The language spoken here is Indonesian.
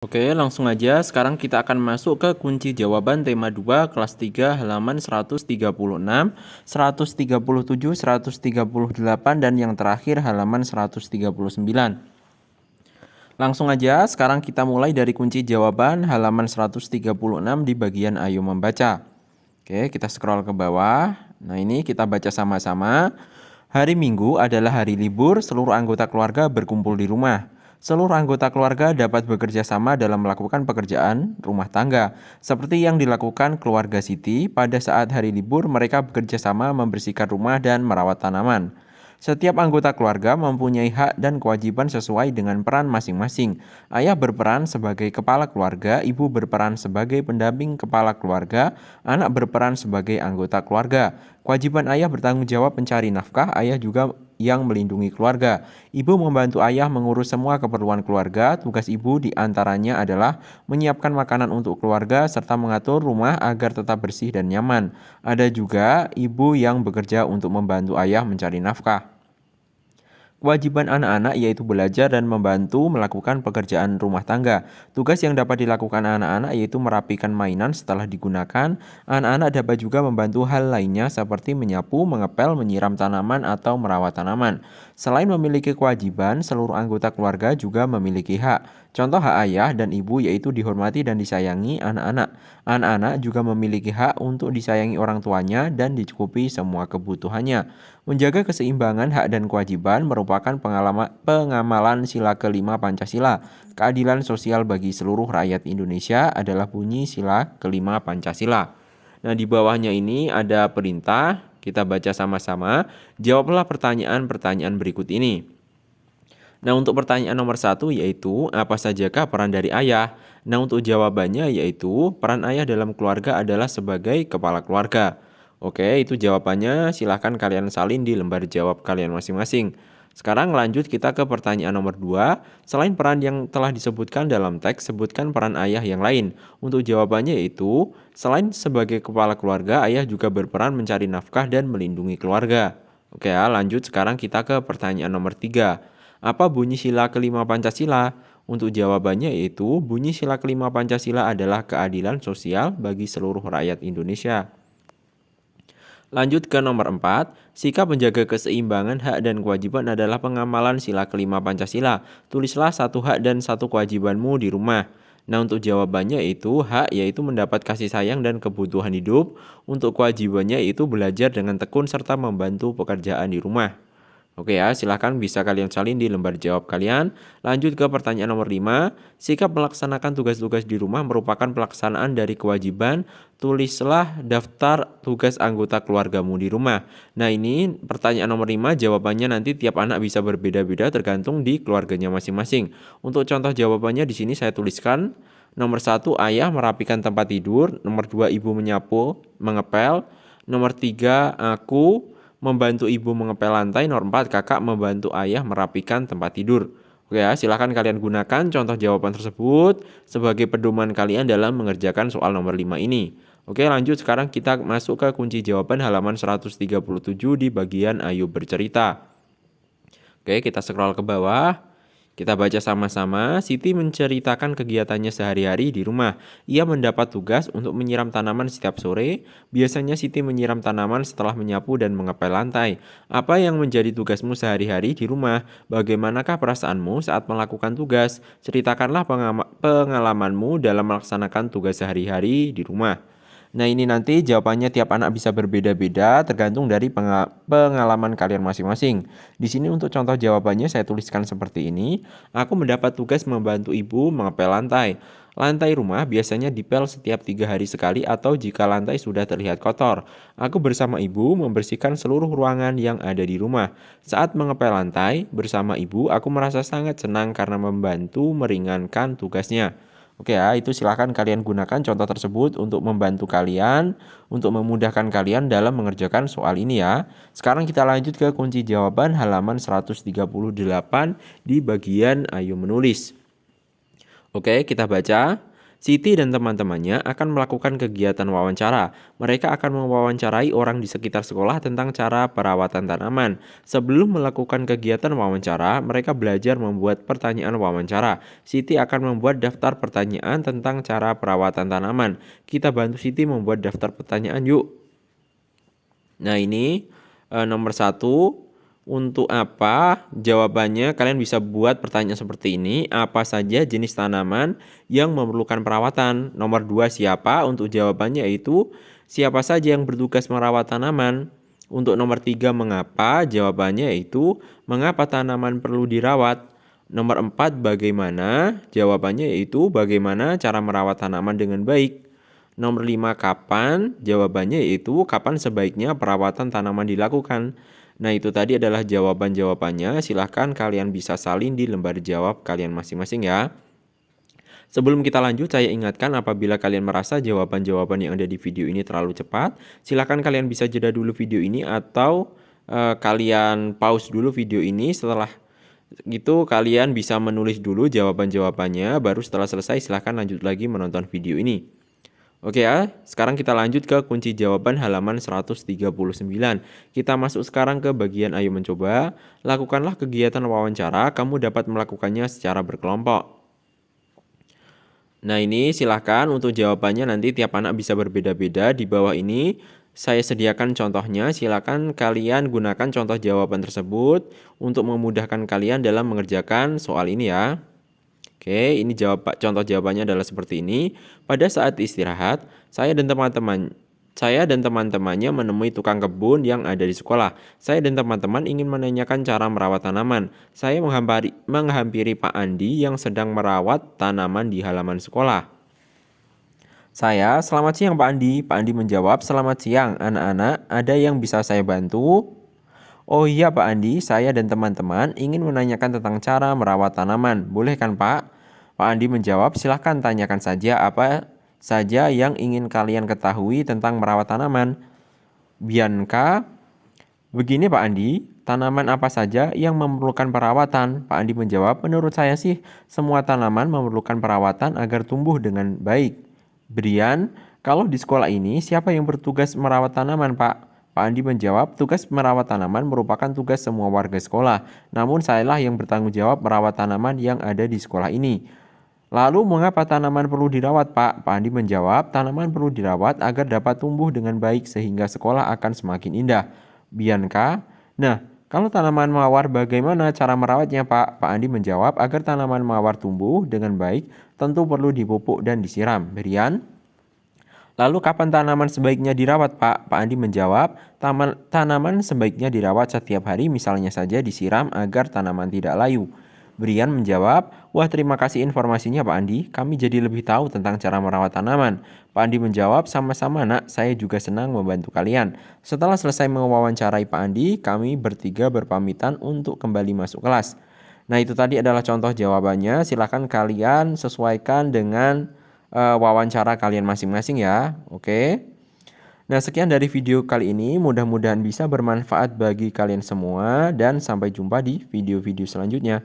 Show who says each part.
Speaker 1: Oke, langsung aja. Sekarang kita akan masuk ke kunci jawaban tema 2 kelas 3 halaman 136, 137, 138 dan yang terakhir halaman 139. Langsung aja, sekarang kita mulai dari kunci jawaban halaman 136 di bagian Ayo Membaca. Oke, kita scroll ke bawah. Nah, ini kita baca sama-sama. Hari Minggu adalah hari libur, seluruh anggota keluarga berkumpul di rumah. Seluruh anggota keluarga dapat bekerja sama dalam melakukan pekerjaan rumah tangga. Seperti yang dilakukan keluarga Siti, pada saat hari libur mereka bekerja sama membersihkan rumah dan merawat tanaman. Setiap anggota keluarga mempunyai hak dan kewajiban sesuai dengan peran masing-masing. Ayah berperan sebagai kepala keluarga, ibu berperan sebagai pendamping kepala keluarga, anak berperan sebagai anggota keluarga. Kewajiban ayah bertanggung jawab mencari nafkah, ayah juga yang melindungi keluarga. Ibu membantu ayah mengurus semua keperluan keluarga. Tugas ibu diantaranya adalah menyiapkan makanan untuk keluarga serta mengatur rumah agar tetap bersih dan nyaman. Ada juga ibu yang bekerja untuk membantu ayah mencari nafkah. Kewajiban anak-anak yaitu belajar dan membantu melakukan pekerjaan rumah tangga. Tugas yang dapat dilakukan anak-anak yaitu merapikan mainan setelah digunakan. Anak-anak dapat juga membantu hal lainnya seperti menyapu, mengepel, menyiram tanaman, atau merawat tanaman. Selain memiliki kewajiban, seluruh anggota keluarga juga memiliki hak. Contoh hak ayah dan ibu yaitu dihormati dan disayangi anak-anak. Anak-anak juga memiliki hak untuk disayangi orang tuanya dan dicukupi semua kebutuhannya. Menjaga keseimbangan hak dan kewajiban merupakan pengamalan sila kelima Pancasila. Keadilan sosial bagi seluruh rakyat Indonesia adalah bunyi sila kelima Pancasila. Nah, di bawahnya ini ada perintah, kita baca sama-sama. Jawablah pertanyaan-pertanyaan berikut ini. Nah, untuk pertanyaan nomor 1 yaitu, apa sajakah peran dari ayah? Nah, untuk jawabannya yaitu, peran ayah dalam keluarga adalah sebagai kepala keluarga. Oke, itu jawabannya. Silahkan kalian salin di lembar jawab kalian masing-masing. Sekarang lanjut kita ke pertanyaan nomor 2. Selain peran yang telah disebutkan dalam teks, sebutkan peran ayah yang lain. Untuk jawabannya yaitu, selain sebagai kepala keluarga, ayah juga berperan mencari nafkah dan melindungi keluarga. Oke ya, lanjut sekarang kita ke pertanyaan nomor 3. Apa bunyi sila kelima Pancasila? Untuk jawabannya yaitu, bunyi sila kelima Pancasila adalah keadilan sosial bagi seluruh rakyat Indonesia. Lanjut ke nomor 4, sikap menjaga keseimbangan hak dan kewajiban adalah pengamalan sila kelima Pancasila. Tulislah satu hak dan satu kewajibanmu di rumah. Nah, untuk jawabannya itu hak yaitu mendapat kasih sayang dan kebutuhan hidup. Untuk kewajibannya itu belajar dengan tekun serta membantu pekerjaan di rumah. Oke ya, silahkan bisa kalian salin di lembar jawab kalian. Lanjut ke pertanyaan nomor 5. Sikap melaksanakan tugas-tugas di rumah merupakan pelaksanaan dari kewajiban. Tulislah daftar tugas anggota keluargamu di rumah. Nah, ini pertanyaan nomor 5, jawabannya nanti tiap anak bisa berbeda-beda tergantung di keluarganya masing-masing. Untuk contoh jawabannya di sini saya tuliskan. Nomor 1, ayah merapikan tempat tidur. Nomor 2, ibu menyapu, mengepel. Nomor 3, aku membantu ibu mengepel lantai. Nomor 4, kakak membantu ayah merapikan tempat tidur. Oke ya, silahkan kalian gunakan contoh jawaban tersebut sebagai pedoman kalian dalam mengerjakan soal nomor 5 ini. Oke, lanjut sekarang kita masuk ke kunci jawaban halaman 137 di bagian Ayo Bercerita. Oke, kita scroll ke bawah. Kita baca sama-sama. Siti menceritakan kegiatannya sehari-hari di rumah. Ia mendapat tugas untuk menyiram tanaman setiap sore. Biasanya Siti menyiram tanaman setelah menyapu dan mengepel lantai. Apa yang menjadi tugasmu sehari-hari di rumah? Bagaimanakah perasaanmu saat melakukan tugas? Ceritakanlah pengalamanmu dalam melaksanakan tugas sehari-hari di rumah. Nah, ini nanti jawabannya tiap anak bisa berbeda-beda tergantung dari pengalaman kalian masing-masing. Di sini untuk contoh jawabannya saya tuliskan seperti ini. Aku mendapat tugas membantu ibu mengepel lantai. Lantai rumah biasanya dipel setiap 3 hari sekali atau jika lantai sudah terlihat kotor. Aku bersama ibu membersihkan seluruh ruangan yang ada di rumah. Saat mengepel lantai bersama ibu, aku merasa sangat senang karena membantu meringankan tugasnya. Oke ya, itu silahkan kalian gunakan contoh tersebut untuk membantu kalian, untuk memudahkan kalian dalam mengerjakan soal ini ya. Sekarang kita lanjut ke kunci jawaban halaman 138 di bagian Ayo Menulis. Oke, kita baca. Siti dan teman-temannya akan melakukan kegiatan wawancara. Mereka akan mewawancarai orang di sekitar sekolah tentang cara perawatan tanaman. Sebelum melakukan kegiatan wawancara, mereka belajar membuat pertanyaan wawancara. Siti akan membuat daftar pertanyaan tentang cara perawatan tanaman. Kita bantu Siti membuat daftar pertanyaan yuk. Nah ini nomor 1. Untuk apa? Jawabannya kalian bisa buat pertanyaan seperti ini. Apa saja jenis tanaman yang memerlukan perawatan? Nomor 2 siapa? Untuk jawabannya yaitu siapa saja yang bertugas merawat tanaman? Untuk nomor 3 mengapa? Jawabannya yaitu mengapa tanaman perlu dirawat? Nomor 4 bagaimana? Jawabannya yaitu bagaimana cara merawat tanaman dengan baik. Nomor 5 kapan? Jawabannya yaitu kapan sebaiknya perawatan tanaman dilakukan. Nah itu tadi adalah jawaban-jawabannya. Silahkan kalian bisa salin di lembar jawab kalian masing-masing ya. Sebelum kita lanjut, saya ingatkan apabila kalian merasa jawaban-jawaban yang ada di video ini terlalu cepat, silahkan kalian bisa jeda dulu video ini atau kalian pause dulu video ini. Setelah itu kalian bisa menulis dulu jawaban-jawabannya, baru setelah selesai silahkan lanjut lagi menonton video ini. Oke ya, sekarang kita lanjut ke kunci jawaban halaman 139. Kita masuk sekarang ke bagian ayo mencoba. Lakukanlah kegiatan wawancara, kamu dapat melakukannya secara berkelompok. Nah ini silahkan untuk jawabannya nanti tiap anak bisa berbeda-beda. Di bawah ini saya sediakan contohnya, silakan kalian gunakan contoh jawaban tersebut untuk memudahkan kalian dalam mengerjakan soal ini ya. Oke, ini contoh jawabannya adalah seperti ini. Pada saat istirahat, saya dan teman-temannya menemui tukang kebun yang ada di sekolah. Saya dan teman-teman ingin menanyakan cara merawat tanaman. Saya menghampiri Pak Andi yang sedang merawat tanaman di halaman sekolah. Saya, selamat siang Pak Andi. Pak Andi menjawab, selamat siang anak-anak, ada yang bisa saya bantu? Oh iya Pak Andi, saya dan teman-teman ingin menanyakan tentang cara merawat tanaman. Boleh kan Pak? Pak Andi menjawab, silahkan tanyakan saja apa saja yang ingin kalian ketahui tentang merawat tanaman. Bianca, begini Pak Andi, tanaman apa saja yang memerlukan perawatan? Pak Andi menjawab, menurut saya sih semua tanaman memerlukan perawatan agar tumbuh dengan baik. Brian, kalau di sekolah ini siapa yang bertugas merawat tanaman Pak? Pak Andi menjawab, tugas merawat tanaman merupakan tugas semua warga sekolah. Namun sayalah yang bertanggung jawab merawat tanaman yang ada di sekolah ini. Lalu mengapa tanaman perlu dirawat Pak? Pak Andi menjawab, tanaman perlu dirawat agar dapat tumbuh dengan baik sehingga sekolah akan semakin indah. Bianca, nah kalau tanaman mawar bagaimana cara merawatnya Pak? Pak Andi menjawab, agar tanaman mawar tumbuh dengan baik tentu perlu dipupuk dan disiram. Brian, lalu kapan tanaman sebaiknya dirawat Pak? Pak Andi menjawab, tanaman sebaiknya dirawat setiap hari misalnya saja disiram agar tanaman tidak layu. Brian menjawab, wah terima kasih informasinya Pak Andi, kami jadi lebih tahu tentang cara merawat tanaman. Pak Andi menjawab, sama-sama nak, saya juga senang membantu kalian. Setelah selesai mewawancarai Pak Andi, kami bertiga berpamitan untuk kembali masuk kelas. Nah itu tadi adalah contoh jawabannya, silahkan kalian sesuaikan dengan wawancara kalian masing-masing ya. Oke. Nah, sekian dari video kali ini. Mudah-mudahan bisa bermanfaat bagi kalian semua dan sampai jumpa di video-video selanjutnya.